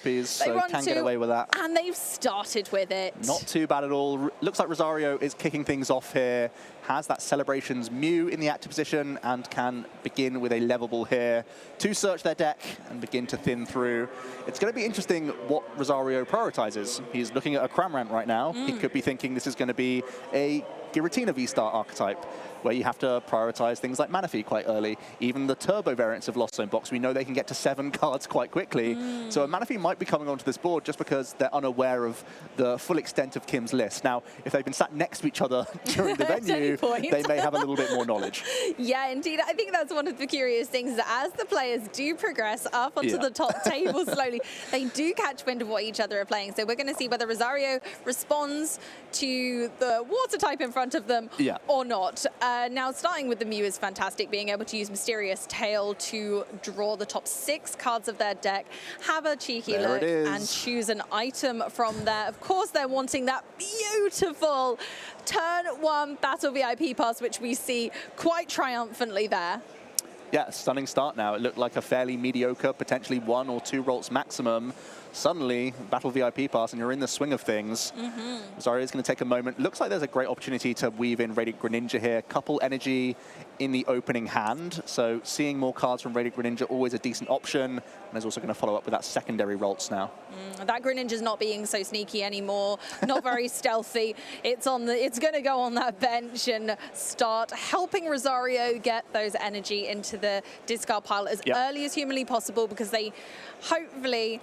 copies, so can get away with that. And they've started with it. Not too bad at all. Looks like Rosario is kicking things off here. Has that Celebrations Mew in the active position and can begin with a level ball here to search their deck and begin to thin through. It's going to be interesting what Rosario prioritizes. He's looking at a Cramorant right now. He could be thinking this is going to be a Giratina V-Star archetype, where you have to prioritize things like Manaphy quite early. Even the turbo variants of Lost Zone box, we know they can get to 7 cards quite quickly. So a Manaphy might be coming onto this board just because they're unaware of the full extent of Kim's list. Now, if they've been sat next to each other during the venue, they may have a little bit more knowledge. Yeah, indeed. I think that's one of the curious things, that as the players do progress up onto the top table slowly, they do catch wind of what each other are playing. So we're going to see whether Rosario responds to the water type in front of them or not. Now, starting with the Mew is fantastic, being able to use Mysterious Tail to draw the top 6 cards of their deck, have a cheeky look and choose an item from there. Of course, they're wanting that beautiful turn 1 Battle VIP pass, which we see quite triumphantly there. Yeah, stunning start now. It looked like a fairly mediocre, potentially 1 or 2 rolls maximum. Suddenly, Battle VIP pass, and you're in the swing of things. Rosario is going to take a moment. Looks like there's a great opportunity to weave in Radiant Greninja here. Couple energy in the opening hand, so seeing more cards from Radiant Greninja, always a decent option. And there's also going to follow up with that secondary Rolts now. That Greninja's not being so sneaky anymore, not very stealthy. It's going to go on that bench and start helping Rosario get those energy into the discard pile as early as humanly possible, because they hopefully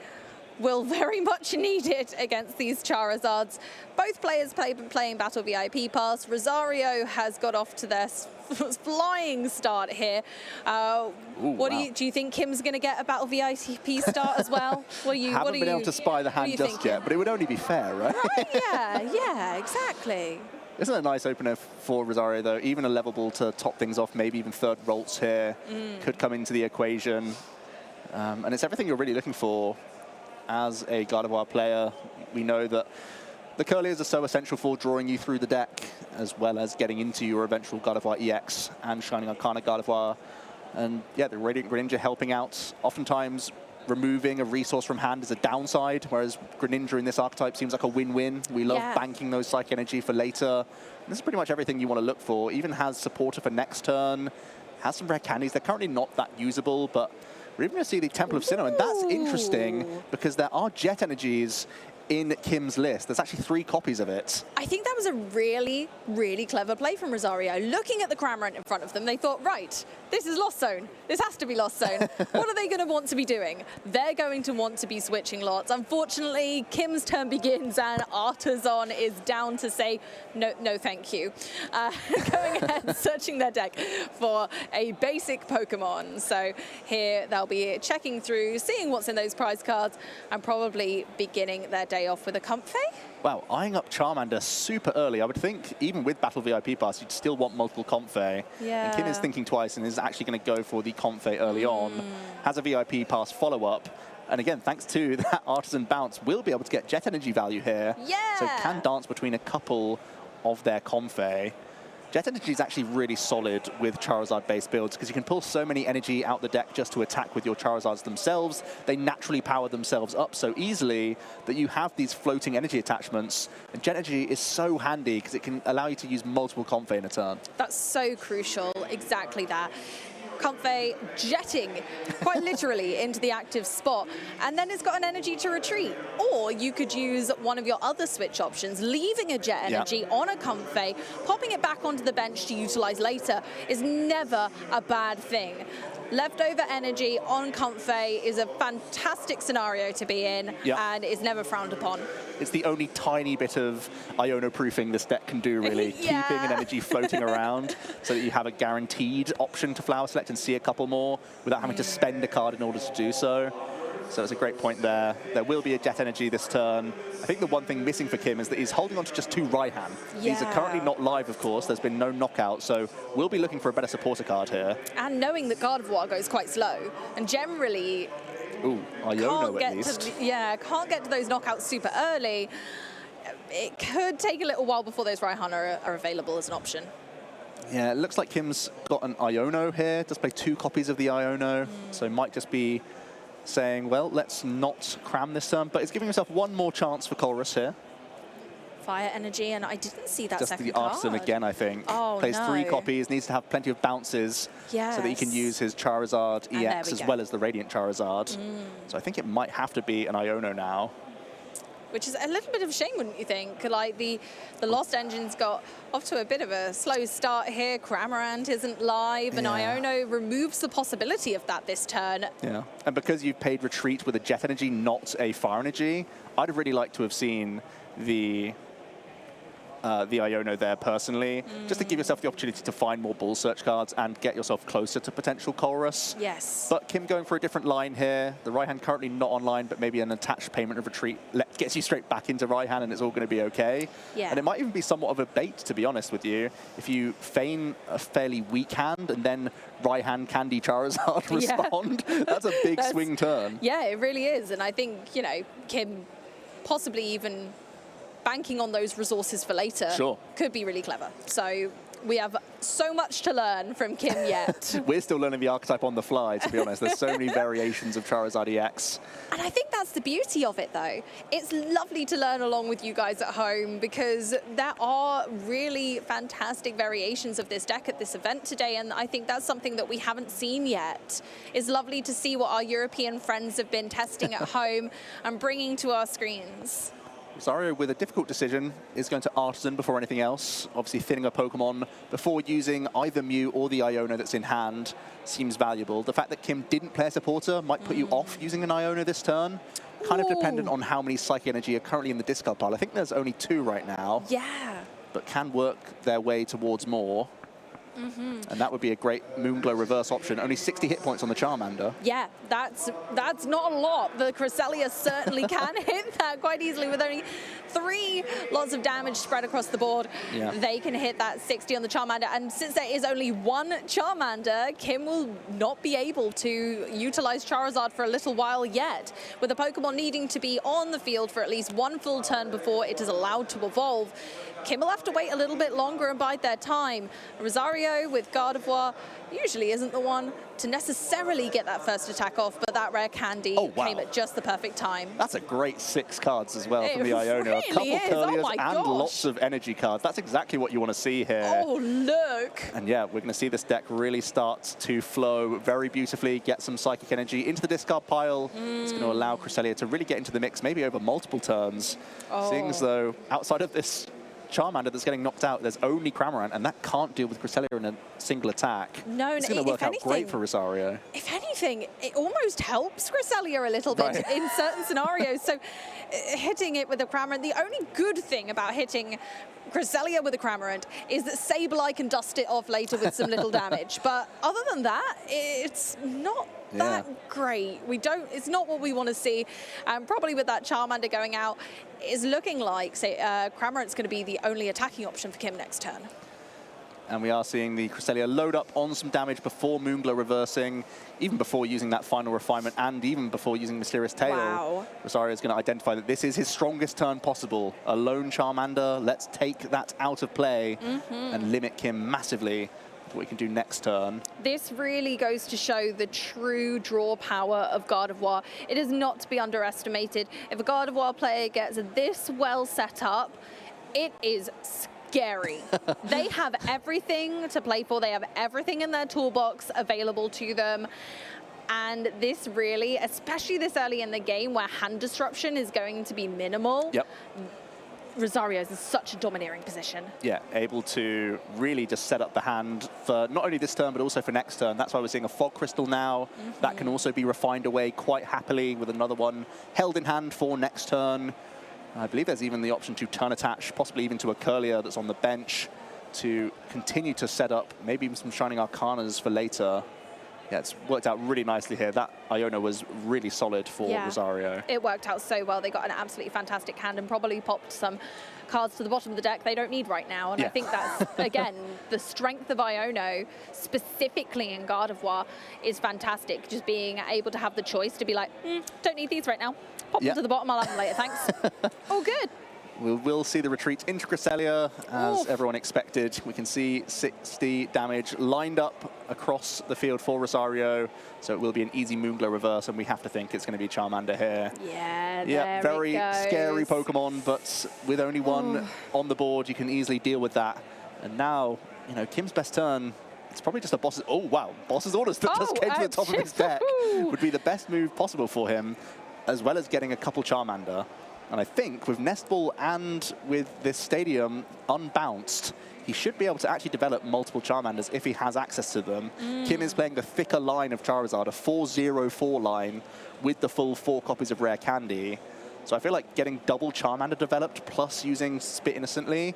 will very much need it against these Charizards. Both players playing Battle VIP Pass. Rosario has got off to their flying start here. Do you think Kim's going to get a Battle VIP start as well? Haven't been able to spy the hand just yet, but it would only be fair, right? Yeah, exactly. Isn't it a nice opener for Rosario, though? Even a level ball to top things off, maybe even third Rolts here could come into the equation. And it's everything you're really looking for as a Gardevoir player. We know that the Curliers are so essential for drawing you through the deck, as well as getting into your eventual Gardevoir EX and Shining Arcana Gardevoir. And yeah, the Radiant Greninja helping out. Oftentimes, removing a resource from hand is a downside, whereas Greninja in this archetype seems like a win-win. We love banking those Psych Energy for later. And this is pretty much everything you want to look for. Even has Supporter for next turn, has some rare candies. They're currently not that usable, but we're even going to see the Temple of Sinnoh, and that's interesting because there are Jet Energies in Kim's list. There's actually 3 copies of it. I think that was a really, really clever play from Rosario. Looking at the Cramorant in front of them, they thought, right, this is Lost Zone. This has to be Lost Zone. What are they going to want to be doing? They're going to want to be switching lots. Unfortunately, Kim's turn begins and Artisan is down to say, no thank you. Going ahead, searching their deck for a basic Pokemon. So here they'll be checking through, seeing what's in those prize cards, and probably beginning their day off with a Comfey. Wow, eyeing up Charmander super early. I would think even with Battle VIP Pass, you'd still want multiple Comfey. Yeah. And Kim is thinking twice and is actually going to go for the Comfey early on. Has a VIP Pass follow-up. And again, thanks to that Artisan bounce, we'll be able to get Jet Energy value here. Yeah. So can dance between a couple of their Comfey. Jet Energy is actually really solid with Charizard-based builds because you can pull so many energy out the deck just to attack with your Charizards themselves. They naturally power themselves up so easily that you have these floating energy attachments. And Jet Energy is so handy because it can allow you to use multiple Comfey in a turn. That's so crucial, exactly that. Comfey jetting quite literally into the active spot, and then it's got an energy to retreat. Or you could use one of your other switch options, leaving a Jet Energy on a Comfey, popping it back onto the bench to utilize later is never a bad thing. Leftover energy on Comfey is a fantastic scenario to be in and is never frowned upon. It's the only tiny bit of Iono-proofing this deck can do, really. Keeping an energy floating around so that you have a guaranteed option to Flower Select and see a couple more without having to spend a card in order to do so. So it's a great point there. There will be a Jet Energy this turn. I think the one thing missing for Kim is that he's holding on to just 2 Raihan. These are currently not live, of course. There's been no knockout, so we'll be looking for a better supporter card here. And knowing that Gardevoir goes quite slow, and generally Iono at least. Can't get to those knockouts super early. It could take a little while before those Raihan are available as an option. Yeah, it looks like Kim's got an Iono here. Does play 2 copies of the Iono, so it might just be saying, well, let's not cram this turn, but it's giving himself one more chance for Colress here. Fire energy, and I didn't see that Just second the card. Artisan again, I think. Oh, Plays no. 3 copies, needs to have plenty of bounces so that he can use his Charizard And EX as well as the Radiant Charizard. So I think it might have to be an Iono now. Which is a little bit of a shame, wouldn't you think? Like the Lost Engine's got off to a bit of a slow start here. Cramorant isn't live, and Iono removes the possibility of that this turn. Yeah, and because you've paid Retreat with a Jet Energy, not a Fire Energy, I'd have really liked to have seen the Iono there personally, just to give yourself the opportunity to find more Bull Search cards and get yourself closer to potential Colress. Yes. But Kim going for a different line here. The right hand currently not online, but maybe an attached payment of Retreat gets you straight back into right hand and it's all going to be okay. Yeah. And it might even be somewhat of a bait, to be honest with you. If you feign a fairly weak hand and then right hand Candy Charizard respond, that's a big swing turn. Yeah, it really is. And I think, you know, Kim possibly even banking on those resources for later could be really clever. So we have so much to learn from Kim yet. We're still learning the archetype on the fly, to be honest. There's so many variations of Charizard EX. And I think that's the beauty of it, though. It's lovely to learn along with you guys at home because there are really fantastic variations of this deck at this event today, and I think that's something that we haven't seen yet. It's lovely to see what our European friends have been testing at home and bringing to our screens. Rosario, with a difficult decision, is going to Artisan before anything else. Obviously, thinning a Pokemon before using either Mew or the Iono that's in hand seems valuable. The fact that Kim didn't play a Supporter might put you off using an Iono this turn. Kind of dependent on how many Psychic Energy are currently in the discard pile. I think there's only 2 right now. Yeah. But can work their way towards more. And that would be a great Moonglow reverse option. Only 60 hit points on the Charmander. Yeah, that's not a lot. The Cresselia certainly can hit that quite easily with only 3 lots of damage spread across the board. Yeah. They can hit that 60 on the Charmander. And since there is only 1 Charmander, Kim will not be able to utilize Charizard for a little while yet. With the Pokemon needing to be on the field for at least 1 full turn before it is allowed to evolve, Kim will have to wait a little bit longer and bide their time. Rosario with Gardevoir usually isn't the one to necessarily get that first attack off, but that rare Candy came at just the perfect time. That's a great 6 cards as well from the Iono. Really a couple Curliers and gosh. lots of energy cards. That's exactly what you want to see here. Oh, look. And yeah, we're going to see this deck really start to flow very beautifully, get some Psychic Energy into the discard pile. It's going to allow Cresselia to really get into the mix, maybe over multiple turns. Seeing as though outside of this Charmander that's getting knocked out, there's only Cramorant, and that can't deal with Cresselia in a single attack. No, it's going to work out great for Rosario. If anything, it almost helps Cresselia a little bit in certain scenarios. So hitting it with a Cramorant, the only good thing about hitting Cresselia with a Cramorant is that Sableye can dust it off later with some little damage. But other than that, it's not that great. It's not what we want to see. Probably with that Charmander going out, is looking like, say, Cramorant's going to be the only attacking option for Kim next turn. And we are seeing the Cresselia load up on some damage before Moonglow reversing, even before using that final refinement, and even before using Mysterious Tail. Wow. Rosario is going to identify that this is his strongest turn possible. A lone Charmander, let's take that out of play and limit Kim massively. What we can do next turn. This really goes to show the true draw power of Gardevoir. It is not to be underestimated. If a Gardevoir player gets this well set up, it is scary. They have everything to play for. They have everything in their toolbox available to them. And this really, especially this early in the game where hand disruption is going to be minimal, Rosario is in such a domineering position. Yeah, able to really just set up the hand for not only this turn, but also for next turn. That's why we're seeing a Fog Crystal now. That can also be refined away quite happily with another one held in hand for next turn. I believe there's even the option to turn attach, possibly even to a Curlier that's on the bench to continue to set up maybe even some Shining Arcanas for later. Yeah, it's worked out really nicely here. That Iono was really solid for Rosario. It worked out so well. They got an absolutely fantastic hand and probably popped some cards to the bottom of the deck they don't need right now. And I think that's, again, the strength of Iono, specifically in Gardevoir, is fantastic. Just being able to have the choice to be like, don't need these right now. Pop them to the bottom, I'll have them later, thanks. All good. We will see the retreat into Cresselia, as everyone expected. We can see 60 damage lined up across the field for Rosario, so it will be an easy Moonglow reverse, and we have to think it's going to be Charmander here. Yeah, very scary Pokemon, but with only one on the board, you can easily deal with that. And now, you know, Kim's best turn, it's probably just a boss's... Oh, wow, boss's orders that just came to the top of his deck would be the best move possible for him, as well as getting a couple Charmander. And I think with Nest Ball and with this stadium unbounced, he should be able to actually develop multiple Charmanders if he has access to them. Kim is playing the thicker line of Charizard, a 4-0-4 line with the full 4 copies of Rare Candy. So I feel like getting double Charmander developed plus using Spit Innocently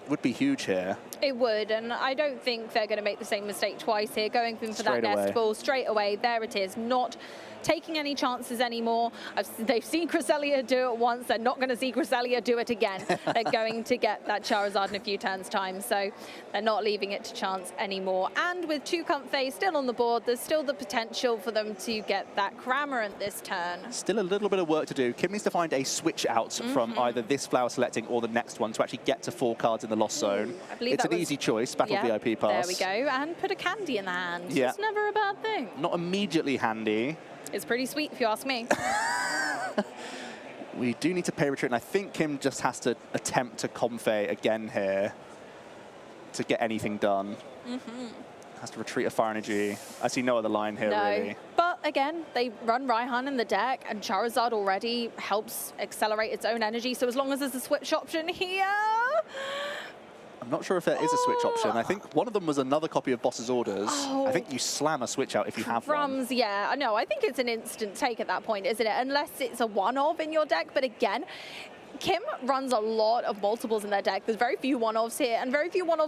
would be huge here. It would, and I don't think they're going to make the same mistake twice here, going for that Nest Ball straight away. There it is, not taking any chances anymore. They've seen Cresselia do it once. They're not going to see Cresselia do it again. They're going to get that Charizard in a few turns' time, so they're not leaving it to chance anymore. And with 2 Comfey still on the board, there's still the potential for them to get that Cramorant this turn. Still a little bit of work to do. Kim needs to find a switch out from either this flower selecting or the next one to actually get to 4 cards in the Lost Zone. I believe it's an easy choice, Battle VIP pass. There we go, and put a candy in the hand. It's never a bad thing. Not immediately handy. It's pretty sweet, if you ask me. We do need to pay retreat, and I think Kim just has to attempt to Comfey again here to get anything done. Has to retreat a Fire Energy. I see no other line here, really. But again, they run Raihan in the deck, and Charizard already helps accelerate its own energy, so as long as there's a switch option here... I'm not sure if there is a switch option. I think one of them was another copy of Boss's Orders. I think you slam a switch out if you have one. Yeah, no, I think it's an instant take at that point, isn't it? Unless it's a one-of in your deck. But again, Kim runs a lot of multiples in their deck. There's very few one-offs here, and very few one-offs